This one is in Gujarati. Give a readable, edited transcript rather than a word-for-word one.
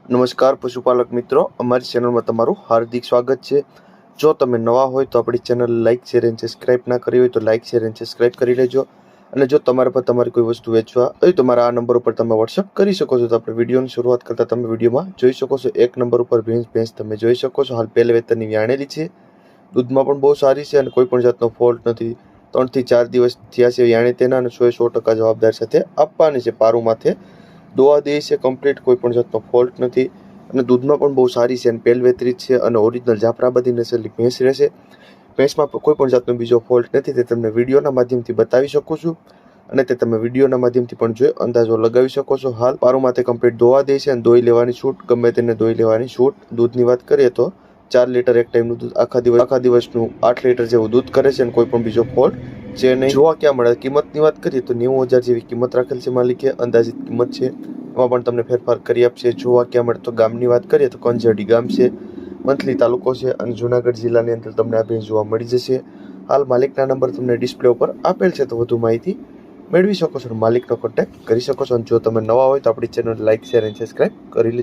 નમસ્કાર પશુપાલક મિત્રો, અમારી ચેનલમાં તમારું હાર્દિક સ્વાગત છે। જો તમે નવા હોય તો આપણી ચેનલ લાઇક શેર અને સબસ્ક્રાઇબ ના કરી હોય તો લાઇક શેર અને સબસ્ક્રાઇબ કરી લેજો। અને જો તમારા પર તમારી કોઈ વસ્તુ વેચવા હોય તો મારા આ નંબર ઉપર તમે વોટ્સઅપ કરી શકો છો। તો આપણે વિડીયોની શરૂઆત કરતા તમે વિડીયોમાં જોઈ શકો છો એક નંબર ઉપર ભેંસ તમે જોઈ શકો છો। હાલ પહેલે વેતરની વ્યાણેલી છે, દૂધમાં પણ બહુ સારી છે અને કોઈ પણ જાતનો ફોલ્ટ નથી। 3 થી 4 દિવસ થયા છે વ્યાણે તેના અને 100% જવાબદાર સાથે આપવાની છે। પારું માથે દોવા દે છે કમ્પ્લીટ, કોઈ પણ જાતનો ફોલ્ટ નથી અને દૂધમાં પણ બહુ સારી છે અને પહેલ વેતરી છે અને ઓરિજિનલ જાફરાબાદી નસલની ભેંસ રહેશે। ભેંસમાં કોઈ પણ જાતનો બીજો ફોલ્ટ નથી, તે તમને વિડીયોના માધ્યમથી બતાવી શકું છું અને તે તમે વિડીયોના માધ્યમથી પણ જોઈ અંદાજો લગાવી શકો છો। હાલ પારું માથે કમ્પ્લીટ દોવા દે છે અને દોઈ લેવાની છૂટ, ગમે તેને દોઈ લેવાની છૂટ। દૂધની વાત કરીએ તો 4 લીટર એક ટાઈમનું દૂધ આખા દિવસનું 8 લીટર જેવું દૂધ કરે છે અને કોઈ પણ બીજો ફોલ્ટ છે નહીં। જોવા ક્યાં મળે, કિંમતની વાત કરીએ તો 90,000 જેવી કિંમત રાખેલ છે માલિકે, અંદાજિત કિંમત છે, એમાં પણ તમને ફેરફાર કરી આપશે। જોવા ક્યાં મળે તો ગામની વાત કરીએ તો કંજરડી ગામ છે, મંથલી તાલુકો છે અને જુનાગઢ જિલ્લાની અંદર તમને આ ભેંસ જોવા મળી જશે। હાલ માલિકના નંબર તમને ડિસ્પ્લે ઉપર આપેલ છે, તો વધુ માહિતી મેળવી શકો છો, માલિકનો કોન્ટેક્ટ કરી શકો છો। અને જો તમે નવા હોય તો આપણી ચેનલ લાઇક શેર અને સબસ્ક્રાઇબ કરી લેજો।